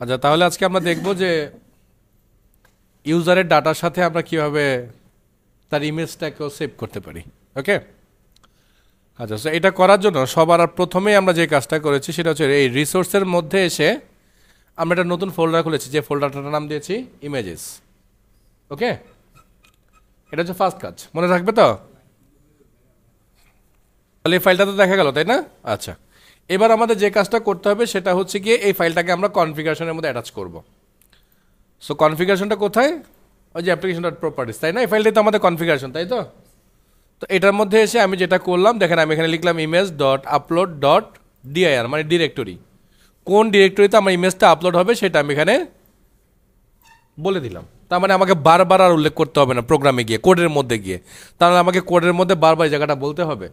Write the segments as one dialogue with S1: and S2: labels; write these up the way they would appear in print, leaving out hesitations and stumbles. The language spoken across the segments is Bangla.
S1: আচ্ছা, তাহলে আজকে আমরা দেখব যে ইউজারের ডাটার সাথে আমরা কিভাবে তার ইমেজটাকেও সেভ করতে পারি। ওকে, আচ্ছা, সো এটা করার জন্য সবার প্রথমেই আমরা যে কাজটা করেছি সেটা হচ্ছে এই রিসোর্সের মধ্যে এসে আমরা একটা নতুন ফোল্ডার খুলেছি, যে ফোল্ডারটার নাম দিয়েছি ইমেজেস। ওকে, এটা হচ্ছে ফার্স্ট কাজ, মনে থাকবে তো? তাহলে এই ফাইলটা তো দেখা গেল, তাই না? আচ্ছা, এবার আমাদের যে কাজটা করতে হবে সেটা হচ্ছে গিয়ে এই ফাইলটাকে আমরা কনফিগারেশনের মধ্যে অ্যাটাচ করব। সো কনফিগারেশনটা কোথায়? ওই যে অ্যাপ্লিকেশন ডট প্রপার্টিস, তাই না? এই ফাইলটাই তো আমাদের কনফিগারেশন, তাই তো? তো এটার মধ্যে এসে আমি যেটা করলাম, দেখেন আমি এখানে লিখলাম image dot upload dot DIR, মানে ডিরেক্টরি। কোন ডিরেক্টরিতে আমার ইমেজটা আপলোড হবে সেটা আমি এখানে বলে দিলাম। তার মানে আমাকে বারবার আর উল্লেখ করতে হবে না প্রোগ্রামে গিয়ে, কোডের মধ্যে গিয়ে। তাহলে আমাকে কোডের মধ্যে বারবার এই জায়গাটা বলতে হবে।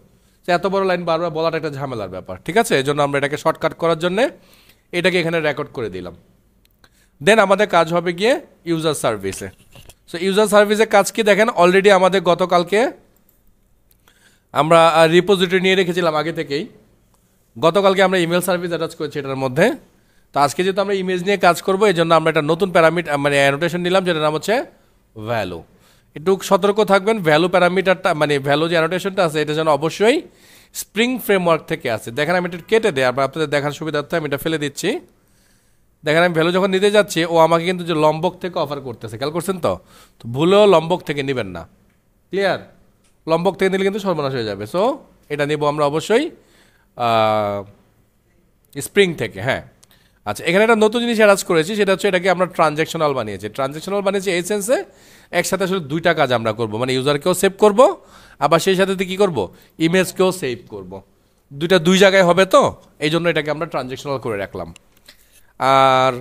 S1: তো এত বড় লাইন বারবার বলাটা একটা ঝামেলার ব্যাপার, ঠিক আছে? এই জন্য আমরা এটাকে শর্টকাট করার জন্য এটাকে এখানে রেকর্ড করে দিলাম। দেন আমাদের কাজ হবে গিয়ে ইউজার সার্ভিসে। সো ইউজার সার্ভিসের কাজ কি দেখেন, অলরেডি আমাদের গতকালকে আমরা রিপোজিটরি নিয়ে রেখেছিলাম আগে থেকেই। গতকালকে আমরা ইমেল সার্ভিস অ্যাটাচ করেছি এটার মধ্যে। তো আজকে যেহেতু আমরা ইমেজ নিয়ে কাজ করবো, এই জন্য আমরা একটা নতুন প্যারামিটার মানে অ্যানোটেশন নিলাম, যেটার নাম হচ্ছে ভ্যালু। একটু সতর্ক থাকবেন, ভ্যালু প্যারামিটারটা মানে ভ্যালু যে অ্যানোটেশনটা আছে এটা যেন অবশ্যই স্প্রিং ফ্রেমওয়ার্ক থেকে আসে। দেখেন আমি এটা কেটে দেয়, আবার আপনাদের দেখার সুবিধার্থে আমি এটা ফেলে দিচ্ছি। দেখেন আমি ভ্যালু যখন নিতে যাচ্ছি, ও আমাকে কিন্তু যে লম্বক থেকে অফার করতেছে, খেয়াল করছেন তো? তো ভুলেও লম্বক থেকে নেবেন না, ক্লিয়ার? লম্বক থেকে নিলে কিন্তু সর্বনাশ হয়ে যাবে। সো এটা নিব আমরা অবশ্যই স্প্রিং থেকে। হ্যাঁ, আচ্ছা, এখানে একটা নতুন জিনিস অ্যাটাচ করেছি, সেটা হচ্ছে এটাকে আমরা ট্রানজ্যাকশনাল বানিয়েছি। ট্রানজ্যাকশনাল বানিয়েছি এই সেন্সে একসাথে আসলে দুইটা কাজ আমরা করব, মানে ইউজারকেও সেভ করব, আবার সেই সাথে কী করব, ইমেজকেও সেভ করব। দুই জায়গায় হবে, তো এই জন্য এটাকে আমরা ট্রানজ্যাকশনাল করে রাখলাম। আর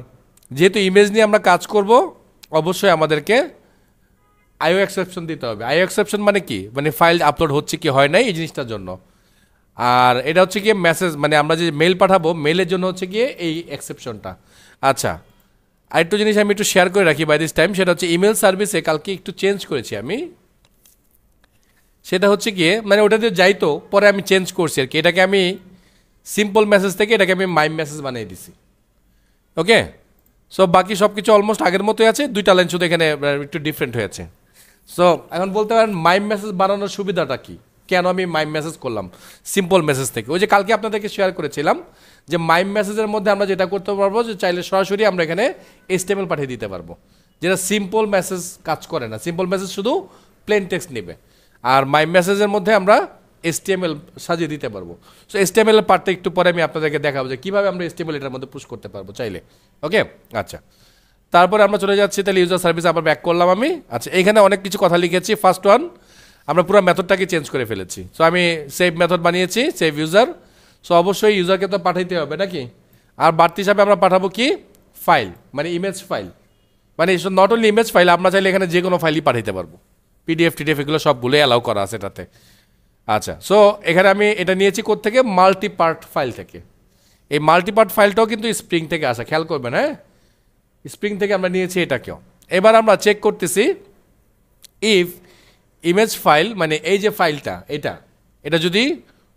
S1: যেহেতু ইমেজ নিয়ে আমরা কাজ করব, অবশ্যই আমাদেরকে আইও এক্সেপশন দিতে হবে। আইও এক্সেপশন মানে কি? মানে ফাইল আপলোড হচ্ছে কি হয় নাই এই জিনিসটার জন্য। আর এটা হচ্ছে গিয়ে মেসেজ, মানে আমরা যে মেল পাঠাবো মেলের জন্য হচ্ছে গিয়ে এই এক্সেপশনটা। আচ্ছা, আরেকটু জিনিস আমি একটু শেয়ার করে রাখি বাই দিস টাইম, সেটা হচ্ছে ইমেল সার্ভিসে কালকে একটু চেঞ্জ করেছি আমি। সেটা হচ্ছে গিয়ে মানে ওটাতে যাইতো, পরে আমি চেঞ্জ করছি আর কি। এটাকে আমি সিম্পল মেসেজ থেকে এটাকে আমি মাইম মেসেজ বানিয়ে দিছি। ওকে, সো বাকি সব কিছু অলমোস্ট আগের মতোই আছে, দুইটা লাইন শুধু এখানে একটু ডিফারেন্ট হয়েছে। সো এখন বলতে পারেন মাইম মেসেজ বানানোর সুবিধাটা কি, কেন আমি মাইম মেসেজ করলাম সিম্পল মেসেজ থেকে? ওই যে কালকে আপনাদেরকে শেয়ার করেছিলাম যে মাইম মেসেজের মধ্যে আমরা যেটা করতে পারবো, যে চাইলে সরাসরি আমরা এখানে HTML পাঠিয়ে দিতে পারবো, যেটা সিম্পল মেসেজ কাজ করে না। সিম্পল মেসেজ শুধু প্লেন টেক্সট নেবে, আর মাইম মেসেজের মধ্যে আমরা HTML সাজিয়ে দিতে পারবো। সো HTML এর পার্টটা একটু পরে আমি আপনাদেরকে দেখাবো যে কীভাবে আমরা HTML এটার মধ্যে পুশ করতে পারবো চাইলে। ওকে, আচ্ছা, তারপরে আমরা চলে যাচ্ছি তাহলে ইউজার সার্ভিস, আবার ব্যাক করলাম আমি। আচ্ছা, এখানে অনেক কিছু কথা লিখেছি। ফার্স্ট ওয়ান, আমরা পুরো মেথডটাকে চেঞ্জ করে ফেলেছি। সো আমি সেভ মেথড বানিয়েছি, সেভ ইউজার। সো অবশ্যই ইউজারকে তো পাঠাইতে হবে নাকি? আর বাড়তি হিসাবে আমরা পাঠাবো কি? ফাইল, মানে ইমেজ ফাইল। মানে নট অনলি ইমেজ ফাইল, আমরা চাইলে এখানে যে কোনো ফাইলই পাঠাইতে পারবো। PDF TDF এগুলো সবগুলোই অ্যালাউ করা আছে এটাতে। আচ্ছা, সো এখানে আমি এটা নিয়েছি কোত্থেকে? মাল্টি পার্ট ফাইল থেকে। এই মাল্টি পার্ট ফাইলটাও কিন্তু স্প্রিং থেকে আসা, খেয়াল করবেন। হ্যাঁ, স্প্রিং থেকে আমরা নিয়েছি এটাকেও। এবার আমরা চেক করতেছি ইফ ইমেজ ফাইল, মানে এই যে ফাইলটা এটা যদি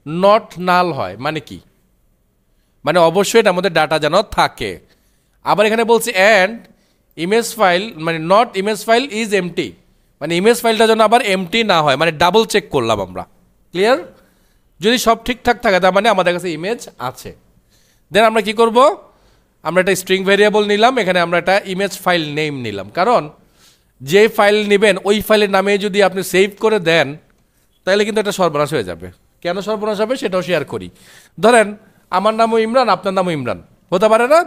S1: নট নাল হয়, মানে কি? মানে অবশ্যই এটার মধ্যে ডাটা যেন থাকে। আবার এখানে বলছি অ্যান্ড ইমেজ ফাইল, মানে not image file is empty, মানে ইমেজ ফাইলটা যেন আবার এমটি না হয়, মানে ডাবল চেক করলাম আমরা। ক্লিয়ার? যদি সব ঠিকঠাক থাকে তার মানে আমাদের কাছে ইমেজ আছে। দেন আমরা কি করব? আমরা একটা স্ট্রিং ভেরিয়েবল নিলাম, এখানে আমরা একটা ইমেজ ফাইল নেম নিলাম, কারণ যে ফাইল নেবেন ওই ফাইলের নামে যদি আপনি সেভ করে দেন তাহলে কিন্তু এটা সর্বনাশ হয়ে যাবে। কেন সর্বনাশ হবে সেটাও শেয়ার করি। ধরেন আমার নামও ইমরান, আপনার নামও ইমরান, হতে পারে না?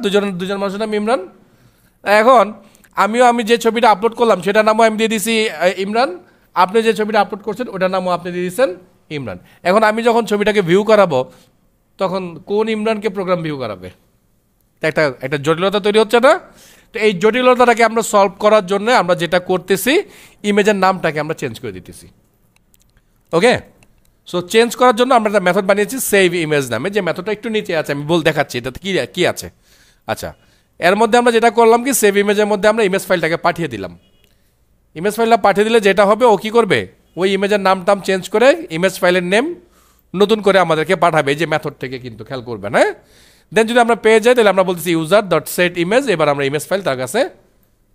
S1: দুজন মানুষের নাম ইমরান। এখন আমি যে ছবিটা আপলোড করলাম সেটার নামও আমি দিয়ে দিছি ইমরান, আপনি যে ছবিটা আপলোড করছেন ওটার নামও আপনি দিয়ে দিয়েছেন ইমরান। এখন আমি যখন ছবিটাকে ভিউ করাবো তখন কোন ইমরানকে প্রোগ্রাম ভিউ করাবে? একটা জটিলতা তৈরি হচ্ছে না? তো এই জটিলতাটাকে আমরা সলভ করার জন্য আমরা যেটা করতেছি, ইমেজের নামটাকে আমরা চেঞ্জ করে দিতেছি। ওকে, সো চেঞ্জ করার জন্য আমরা একটা মেথড বানিয়েছি সেভ ইমেজ নামে, যে মেথডটা একটু নিচে আছে, আমি দেখাচ্ছি এটাতে কি আছে। আচ্ছা, এর মধ্যে আমরা যেটা করলাম কি, সেভ ইমেজের মধ্যে আমরা ইমেজ ফাইলটাকে পাঠিয়ে দিলাম। ইমেজ ফাইলটা পাঠিয়ে দিলে যেটা হবে, ও কী করবে? ওই ইমেজের নামটাম চেঞ্জ করে ইমেজ ফাইলের নেম নতুন করে আমাদেরকে পাঠাবে, যে মেথড থেকে, কিন্তু খেয়াল করবেন। হ্যাঁ, দেন যদি আমরা পেয়ে যাই তাহলে আমরা বলতেছি ইউজার ডট সেট ইমেজ, এবার আমরা ইমেজ ফাইল তার কাছে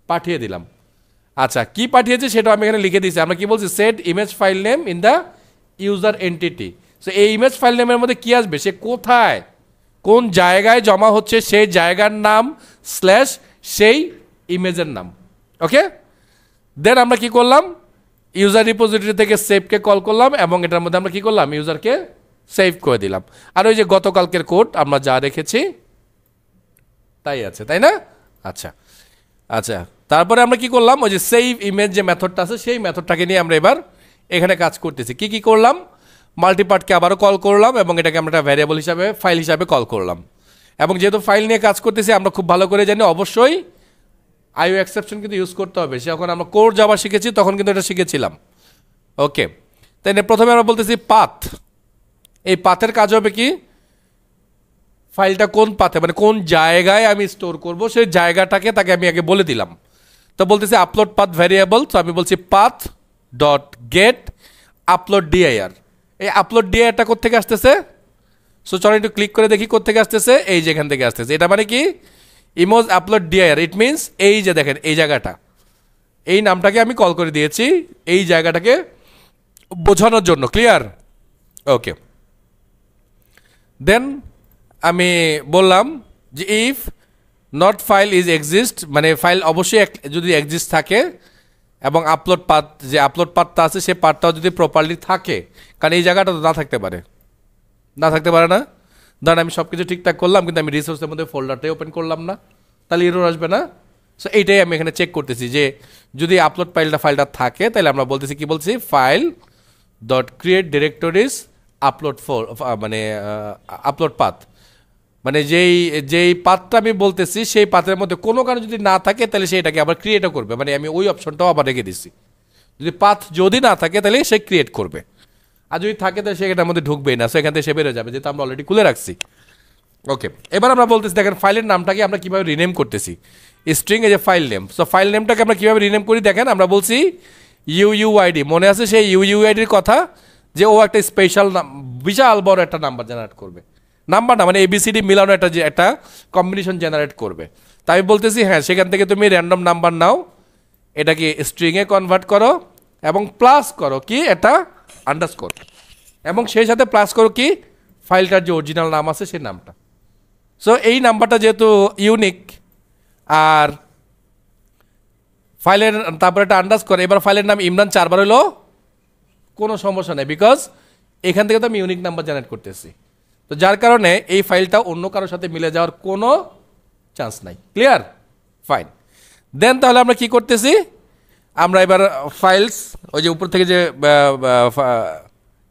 S1: পাঠিয়ে দিলাম। আচ্ছা, কি পাঠিয়েছে সেটা আমি এখানে লিখে দিয়েছি। আমরা কি বলছি, set image file name in the user entity. So এই ইমেজ ফাইল নেমের মধ্যে কি আসবে, সে কোথায় কোন জায়গায় জমা হচ্ছে সেই জায়গার নাম স্ল্যাশ সেই ইমেজের নাম। ওকে, দেন আমরা কি করলাম, ইউজার রিপোজিটরি থেকে সেভকে কল করলাম এবং এটার মধ্যে আমরা কি করলাম, ইউজারকে সেভ করে দিলাম। আর ওই যে গতকালকের কোড আমরা যা রেখেছি তাই আছে, তাই না? আচ্ছা আচ্ছা, তারপরে আমরা কি করলাম, ওই যে সেভ ইমেজ যে মেথডটা আছে সেই মেথডটাকে নিয়ে আমরা এবার এখানে কাজ করতেছি। কি কি করলাম, মাল্টিপার্টকে আবারও কল করলাম এবং এটাকে আমরা একটা ভ্যারিয়েবল হিসাবে ফাইল হিসাবে কল করলাম। এবং যেহেতু ফাইল নিয়ে কাজ করতেছি আমরা খুব ভালো করে জানি অবশ্যই আইও এক্সেপশন কিন্তু ইউজ করতে হবে। সে যখন আমরা কোর জাভা শিখেছি তখন কিন্তু এটা শিখেছিলাম। ওকে, তাই প্রথমে আমরা বলতেছি পাথ। এই পাথের কাজ হবে কি, ফাইলটা কোন পাথে মানে কোন জায়গায় আমি স্টোর করব সেই জায়গাটাকে তাকে আমি আগে বলে দিলাম। তো বলতেছি আপলোড পাথ ভ্যারিয়েবল, তো আমি বলছি path dot gate upload DIR. এই আপলোড ডিআইআরটা কোত্থেকে আসতেছে, সো চলো একটু ক্লিক করে দেখি কোত্থেকে আসতেছে, এই যে এখান থেকে আসতেছে। এটা মানে কি, image upload DIR, it means এই যে দেখেন এই জায়গাটা, এই নামটাকে আমি কল করে দিয়েছি এই জায়গাটাকে বোঝানোর জন্য। ক্লিয়ার? ওকে, দেন আমি বললাম যে if not file is exist, মানে ফাইল অবশ্যই যদি এক্সিস্ট থাকে এবং আপলোড পাথ যে আপলোড পাথটা আছে সে পাথটাও যদি প্রপারলি থাকে, কারণ এই জায়গাটা তো না থাকতে পারে, না থাকতে পারে না। ধরেন আমি সব কিছু ঠিকঠাক করলাম কিন্তু আমি রিসোর্সের মধ্যে ফোল্ডারটাই ওপেন করলাম না, তাহলে এরর আসবে না। সো এইটাই আমি এখানে চেক করতেছি যে যদি আপলোড ফাইলটা থাকে তাহলে আমরা বলতেছি কি বলছি, file dot create directories upload মানে আপলোড পাথ, মানে যেই পাথটা আমি বলতেছি সেই পাথের মধ্যে কোনো কারণ যদি না থাকে তাহলে সে এটাকে আবার ক্রিয়েটও করবে, মানে আমি ওই অপশনটাও আবার রেখে দিচ্ছি। যদি পাথ যদি না থাকে তাহলে সে ক্রিয়েট করবে, আর যদি থাকে তাহলে সে এটার মধ্যে ঢুকবেই না, সেখান থেকে সে বেরো যাবে, যেহেতু আমরা অলরেডি খুলে রাখছি। ওকে, এবার আমরা বলতেছি দেখেন ফাইলের নামটাকে আমরা কীভাবে রিনেম করতেছি। স্ট্রিং এই যে ফাইল নেম, সো ফাইল নেমটাকে আমরা কীভাবে রিনেম করি দেখেন, আমরা বলছি ইউইউআইডি। মনে আছে সেই ইউইউআইডির কথা, যে ও একটা স্পেশাল বিশাল বড় একটা নাম্বার জেনারেট করবে, নাম্বার না মানে এবিসিডি মিলানো একটা কম্বিনেশন জেনারেট করবে। তাই আমি বলতেছি হ্যাঁ, সেখান থেকে তুমি র্যান্ডম নাম্বার নাও, এটাকে স্ট্রিংয়ে কনভার্ট করো এবং প্লাস করো কি এটা আন্ডারস্কোর, এবং সেই সাথে প্লাস করো কি ফাইলটার যে অরিজিনাল নাম আছে সেই নামটা। সো এই নাম্বারটা যেহেতু ইউনিক আর ফাইলের তারপরে একটা আন্ডারস্কোর, এবার ফাইলের নাম ইমরান 4 বার হলো কোনো সমস্যা নেই, বিকজ এখান থেকে তো আমি ইউনিক নাম্বার জেনারেট করতেছি। তো যার কারণে এই ফাইলটা অন্য কারোর সাথে মিলে যাওয়ার কোনো চান্স নাই। ক্লিয়ার? ফাইন। দেন তাহলে আমরা কি করতেছি, আমরা এবার ফাইলস ওই যে উপর থেকে যে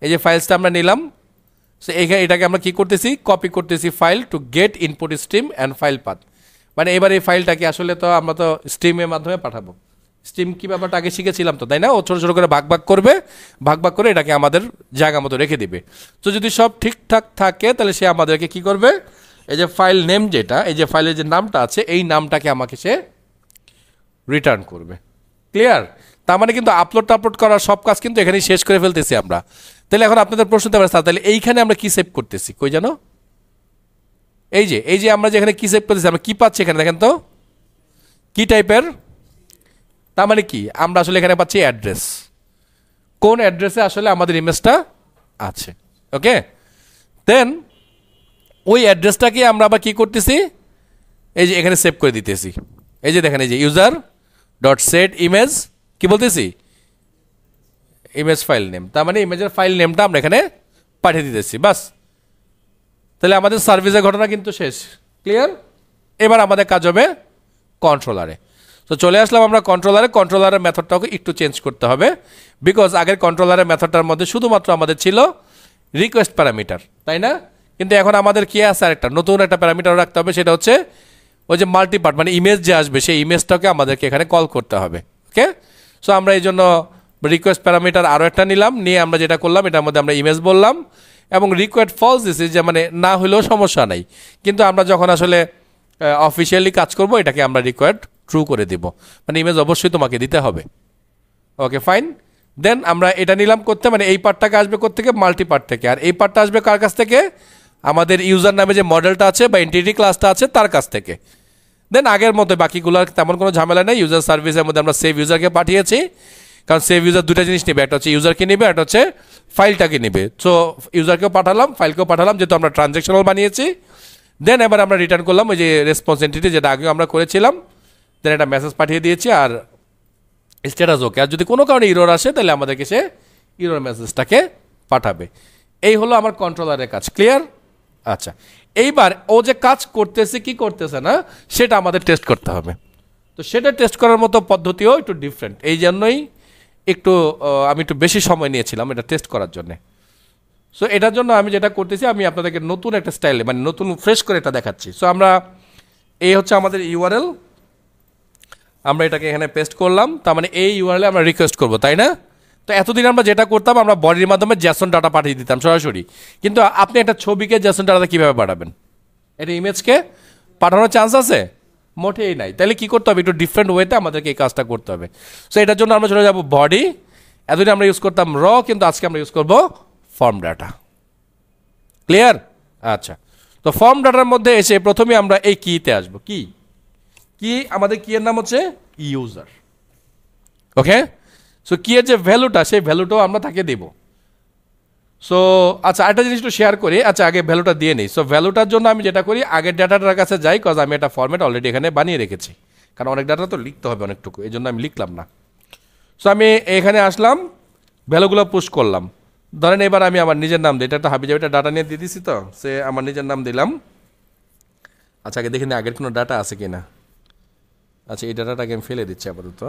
S1: এই যে ফাইলসটা আমরা নিলাম, সো এটাকে আমরা কি করতেছি, কপি করতেছি file to get input stream and file path. মানে এবার এই ফাইলটাকে আসলে তো আমরা তো স্ট্রিমের মাধ্যমে পাঠাবো। স্ট্রিম কি ব্যাপারটা আগে শিখেছিলাম তো, তাই না? ও ছোটো ছোটো করে ভাগ করবে, ভাগ করে এটাকে আমাদের জায়গা মতো রেখে দিবে। তো যদি সব ঠিকঠাক থাকে তাহলে সে আমাদেরকে কি করবে, এই যে ফাইল নেম যেটা, এই যে ফাইলের যে নামটা আছে এই নামটাকে আমাকে সে রিটার্ন করবে। ক্লিয়ার? তার মানে কিন্তু আপলোড করার সব কাজ কিন্তু এখানেই শেষ করে ফেলতেছি আমরা। তাহলে এখন আপনাদের প্রশ্ন হতে পারে তাহলে এইখানে আমরা কি সেভ করতেছি, কই জানো, এই যে আমরা যেখানে কি সেভ করতেছি আমরা কি পাচ্ছি এখানে দেখেন তো, কি টাইপের, তার মানে কি আমরা আসলে এখানে পাচ্ছি অ্যাড্রেস, কোন অ্যাড্রেসে আসলে আমাদের ইমেজটা আছে। ওকে, দেন ওই অ্যাড্রেসটাকে আমরা আবার কি করতেছি, এই যে এখানে সেভ করে দিতেছি। এই যে দেখেন এই যে ইউজার ডট সেট ইমেজ, কি বলতেছি, ইমেজ ফাইল নেম, তার মানে ইমেজের ফাইল নেমটা আমরা এখানে পাঠিয়ে দিতেছি। বাস, তাহলে আমাদের সার্ভিসের ঘটনা কিন্তু শেষ। ক্লিয়ার? এবার আমাদের কাজ হবে কন্ট্রোলারে। তো চলে আসলাম আমরা কন্ট্রোলারের মেথডটাকে একটু চেঞ্জ করতে হবে, বিকজ আগের কন্ট্রোলারের মেথডটার মধ্যে শুধুমাত্র আমাদের ছিল রিকোয়েস্ট প্যারামিটার, তাই না? কিন্তু এখন আমাদের কি আছে, আরেকটা নতুন একটা প্যারামিটার রাখতে হবে, সেটা হচ্ছে ওই যে মাল্টিপার্ট, মানে ইমেজ যে আসবে সেই ইমেজটাকে আমাদেরকে এখানে কল করতে হবে। ওকে, সো আমরা এই জন্য রিকোয়েস্ট প্যারামিটার আরও একটা নিলাম, নিয়ে আমরা যেটা করলাম এটার মধ্যে আমরা ইমেজ বললাম এবং রিকোয়েস্ট ফলস দিছি, যে মানে না হলেও সমস্যা নাই, কিন্তু আমরা যখন আসলে অফিসিয়ালি কাজ করব এটাকে আমরা রিকোয়ার্ড ট্রু করে দিব, মানে ইমেজ অবশ্যই তোমাকে দিতে হবে। Okay fine. দেন আমরা এটা নিলাম করতে, মানে এই পার্টটাকে আসবে কোথা থেকে, মাল্টিপার্ট থেকে, আর এই পার্টটা আসবে কার কাছ থেকে, আমাদের ইউজার নামে যে মডেলটা আছে বা এন্টিটি ক্লাসটা আছে তার কাছ থেকে। দেন আগের মতো বাকিগুলোর তেমন কোনো ঝামেলা নেই। ইউজার সার্ভিসের মধ্যে আমরা সেভ ইউজারকে পাঠিয়েছি, কারণ সেভ ইউজার দুটা জিনিস নেবে, একটা হচ্ছে ইউজারকে নেবে, একটা হচ্ছে ফাইলটাকে নেবে। সো ইউজারকেও পাঠালাম, ফাইলকেও পাঠালাম, যেহেতু আমরা ট্রানজ্যাকশনাল বানিয়েছি। দেন এবার আমরা রিটার্ন করলাম ওই যে রেসপন্স এন্টিটি যেটা আগেও আমরা করেছিলাম। দেন একটা মেসেজ পাঠিয়ে দিয়েছি আর স্ট্যাটাস ওকে। আর যদি কোনো কারণে ইরোর আসে তাহলে আমাদেরকে সে ইরোর মেসেজটাকে পাঠাবে। এই হলো আমার কন্ট্রোলারের কাজ। ক্লিয়ার? আচ্ছা, এইবার ও যে কাজ করতেছে কি করতেছে না সেটা আমাদের টেস্ট করতে হবে। তো সেটা টেস্ট করার মতো পদ্ধতিও একটু ডিফারেন্ট, এই জন্যই একটু আমি একটু বেশি সময় নিয়েছিলাম এটা টেস্ট করার জন্যে। সো এটার জন্য আমি যেটা করতেছি, আমি আপনাদেরকে নতুন একটা স্টাইলে মানে নতুন ফ্রেশ করে এটা দেখাচ্ছি। সো আমরা এই হচ্ছে আমাদের ইউআরএল, আমরা এটাকে এখানে পেস্ট করলাম। তার মানে এই ইউআরএলে আমরা রিকোয়েস্ট করবো, তাই না? তো এতদিন আমরা যেটা করতাম, আমরা বডির মাধ্যমে জ্যাসন ডাটা পাঠিয়ে দিতাম সরাসরি। কিন্তু আপনি একটা ছবিকে জ্যাসন ডাটা কীভাবে পাঠাবেন? এটা ইমেজকে পাঠানোর চান্স আছে? মোটেই নাই। তাহলে কী করতে হবে? একটু ডিফারেন্ট ওয়েতে আমাদেরকে এই কাজটা করতে হবে। সো এটার জন্য আমরা চলে যাবো বডি। এতদিন আমরা ইউজ করতাম র, কিন্তু আজকে আমরা ইউজ করবো ফর্ম ডাটা। ক্লিয়ার? আচ্ছা, তো ফর্ম ডাটার মধ্যে এসে প্রথমে আমরা এই কিতে আসবো। কি আমাদের কি এর নাম হচ্ছে ইউজার। ওকে, সো কি এর যে ভ্যালুটা, সেই ভ্যালুটাও আমরা তাকে দেব। সো আচ্ছা, একটা জিনিস একটু শেয়ার করি। আচ্ছা, আগে ভ্যালুটা দিয়ে নিই। সো ভ্যালুটার জন্য আমি যেটা করি, আগের ডাটাটার কাছে যাই, কজ আমি একটা ফর্মেট অলরেডি এখানে বানিয়ে রেখেছি, কারণ অনেক ডাটা তো লিখতে হবে অনেকটুকু, এই জন্য আমি লিখলাম না। সো আমি এখানে আসলাম, ভ্যালুগুলো পুশ করলাম। ধরেন এবার আমি আমার নিজের নাম দিই, এটা একটা হাবিজাবিটা ডাটা নিয়ে দিয়ে দিছি, তো সে আমার নিজের নাম দিলাম। আচ্ছা, আগে দেখে নিই আগের কোনো ডাটা আছে কি না। আচ্ছা, এই ডাটাটাকে আমি ফেলে দিচ্ছি আপাতত।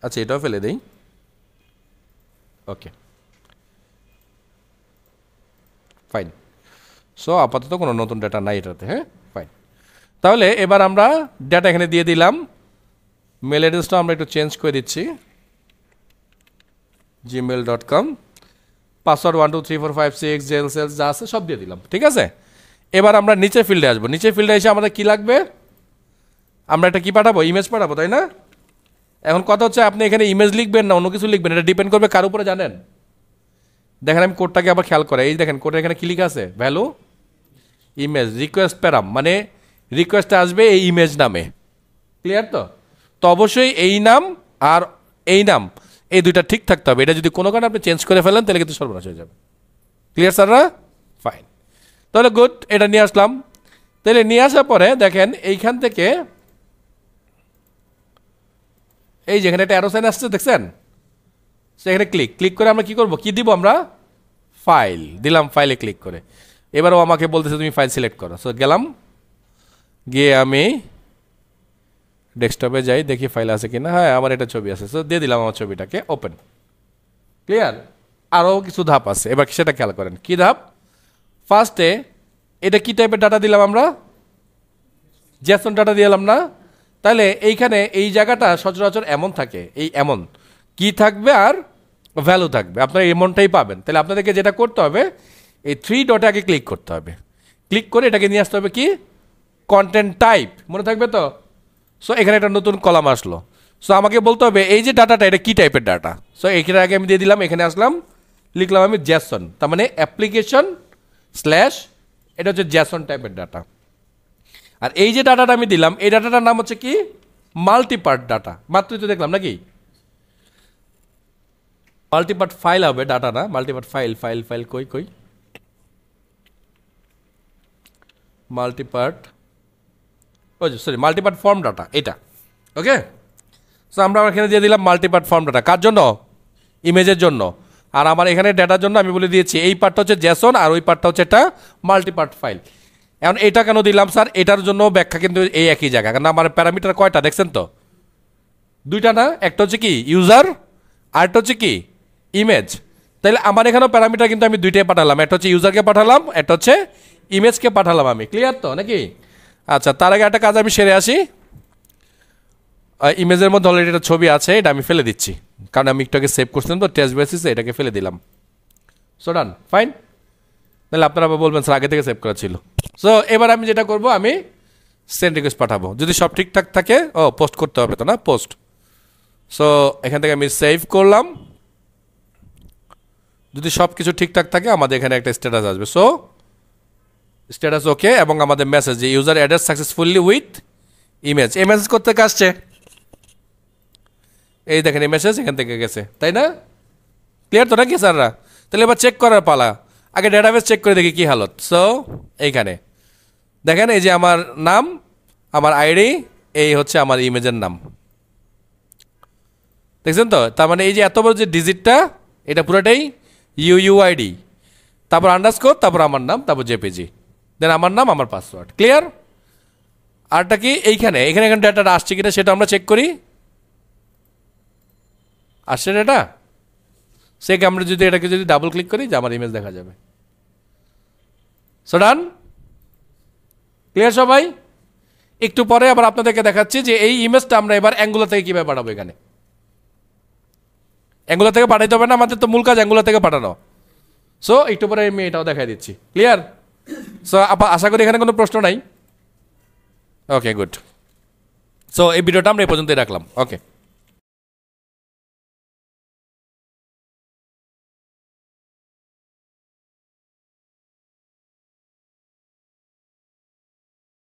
S1: আচ্ছা, এটাও ফেলে দিই। ওকে, ফাইন। সো আপাতত কোনো নতুন ডাটা নাই এটাতে। হ্যাঁ, ফাইন। তাহলে এবার আমরা ডাটা এখানে দিয়ে দিলাম। মেল অ্যাড্রেসটা আমরা একটু চেঞ্জ করে দিচ্ছি, gmail.com। পাসওয়ার্ড 1 2 3 4 5 6 জেল সেলস যা আছে সব দিয়ে দিলাম। ঠিক আছে, এবার আমরা নিচে ফিল্ডে আসবো। নিচে ফিল্ডে এসে আমাদের কি লাগবে? আমরা একটা কি পাঠাবো? ইমেজ পাঠাবো, তাই না? এখন কথা হচ্ছে, আপনি এখানে ইমেজ লিখবেন না অন্য কিছু লিখবেন, এটা ডিপেন্ড করবে কার উপরে জানেন। দেখেন আমি কোডটাকে আবার খেয়াল করে, এই দেখেন কোডের এখানে কি লেখা আছে? ভ্যালু ইমেজ রিকোয়েস্ট প্যারাম, মানে রিকোয়েস্টটা আসবে এই ইমেজ নামে। ক্লিয়ার? তো অবশ্যই এই নাম আর এই নাম, এই দুইটা ঠিক থাকতে হবে। এটা যদি কোনো কারণে আপনি চেঞ্জ করে ফেলেন তাহলে কিন্তু সর্বনাশ হয়ে যাবে। ক্লিয়ার স্যাররা? ফাইন। তাহলে গুড, এটা নিয়ে আসলাম। তাহলে নিয়ে আসার পরে দেখেন এইখান থেকে এই যেখানে একটা অ্যারো সাইন আসছে দেখছেন, সেখানে ক্লিক করে আমরা কি করব? কি দিব? আমরা ফাইল দিলাম। ফাইলে ক্লিক করে এবারও আমাকে বলতেছে তুমি ফাইল সিলেক্ট করো। সো গেলাম, গিয়ে আমি ডেস্কটপে যাই, দেখি ফাইল আছে কিনা। হ্যাঁ, আমার এটা ছবি আছে। সো দিয়ে দিলাম আমার ছবিটাকে ওপেন। ক্লিয়ার? আরও কিছু ধাপ আছে, এবার সেটা খেয়াল করেন। কি ধাপ? ফার্স্টে এটা কি টাইপের ডাটা দিলাম? আমরা জেসন ডাটা দিলাম না? তাহলে এইখানে এই জায়গাটা সচরাচর এমন থাকে, এই এমন কি থাকবে আর ভ্যালু থাকবে, আপনারা এমনটাই পাবেন। তাহলে আপনাদেরকে যেটা করতে হবে, এই 3 ডটে আগে ক্লিক করতে হবে। ক্লিক করে এটাকে নিয়ে আসতে হবে কি? Content type. মনে থাকবে তো? সো এখানে একটা নতুন কলাম আসলো। সো আমাকে বলতে হবে এই যে ডাটাটা এটা কি টাইপের ডাটা। সো এখানে আগে আমি দিয়ে দিলাম, এখানে আসলাম, লিখলাম আমি জ্যাসন, তার মানে অ্যাপ্লিকেশন স্ল্যাশ এটা হচ্ছে জ্যাসন টাইপের ডাটা। আর এই যে ডাটাটা আমি দিলাম, এই ডাটাটার নাম হচ্ছে কি? মাল্টিপার্ট ডাটা। মাত্রই তো দেখলাম নাকি? মাল্টিপার্ট ফাইল হবে, ডাটা না। মাল্টিপার্ট ফাইল কই মাল্টিপার্ট, সরি মাল্টিপার্ট ফর্ম ডাটা এটা। ওকে, সো আমরা এখানে দিয়ে দিলাম মাল্টিপার্ট ফর্ম ডাটা। কার জন্য? ইমেজের জন্য। আর আমার এখানে ডাটার জন্য আমি বলে দিয়েছি এই পার্টটা হচ্ছে জ্যাসন আর ওই পার্টটা হচ্ছে একটা মাল্টিপার্ট ফাইল। এখন এটা কেন দিলাম স্যার? এটার জন্য ব্যাখ্যা কিন্তু এই একই জায়গা, কারণ আমার প্যারামিটার কয়টা দেখছেন তো? দুইটা না? একটা হচ্ছে কি ইউজার, আরেকটা হচ্ছে কি ইমেজ। তাহলে আমার এখানেও প্যারামিটার কিন্তু আমি দুইটাই পাঠালাম, একটা হচ্ছে ইউজারকে পাঠালাম, একটা হচ্ছে ইমেজকে পাঠালাম আমি। ক্লিয়ার তো নাকি? আচ্ছা, তার আগে একটা কাজ আমি সেরে আসি। ইমেজের মধ্যে অলরেডি একটা ছবি আছে, এটা আমি ফেলে দিচ্ছি, কারণ আমি একটু আগে সেভ করছিলাম তো টেস্ট বেসিসে, এটাকে ফেলে দিলাম। সো ডান, ফাইন। তাহলে আপনারা বলবেন স্যার আগে থেকে সেভ করা ছিল। সো এবার আমি যেটা করব, আমি সেন্ড রিকোয়েস্ট পাঠাবো। যদি সব ঠিকঠাক থাকে, পোস্ট করতে হবে তো না? পোস্ট। সো এখান থেকে আমি সেভ করলাম। যদি সব কিছু ঠিকঠাক থাকে আমাদের এখানে একটা স্ট্যাটাস আসবে। সো স্ট্যাটাস ওকে, এবং আমাদের মেসেজ যে user address successfully with image. এই মেসেজ করতে আসছে, এই দেখেন এই মেসেজ এখান থেকে গেছে, তাই না? ক্লিয়ার তো নাকি স্যাররা? তাহলে এবার চেক করার পালা। আগে ডেটাবেস চেক করে দেখি কি হালত। সো এইখানে দেখেন এই যে আমার নাম, আমার আইডি, এই হচ্ছে আমার ইমেজের নাম, দেখছেন তো? তার মানে এই যে এত বড় যে ডিজিটটা, এটা পুরোটাই ইউইউআইডি, তারপর আন্ডারস্কোর, তারপর আমার নাম, তারপর জেপিজি, দেন আমার নাম, আমার পাসওয়ার্ড। ক্লিয়ার? আরটা কি এইখানে এখানে এখানে ডেটাটা আসছে কিনা সেটা আমরা চেক করি। আসছে ডেটা, সে আমরা যদি এটাকে যদি ডাবল ক্লিক করি যে আমার ইমেজ দেখা যাবে। সো ডান? ক্লিয়ার সবাই? একটু পরে আবার আপনাদেরকে দেখাচ্ছি যে এই ইমেজটা আমরা এবার অ্যাঙ্গুলার থেকে কীভাবে পাঠাবো। এখানে অ্যাঙ্গুলার থেকে পাঠাইতে হবে না, আমাদের তো মূল কাজ অ্যাঙ্গুলার থেকে পাঠানো। সো একটু পরে আমি এটাও দেখাই দিচ্ছি। ক্লিয়ার? সো আশা করি এখানে কোনো প্রশ্ন নাই। ওকে, গুড। সো এই ভিডিওটা আমরা এই পর্যন্তই রাখলাম। ওকে।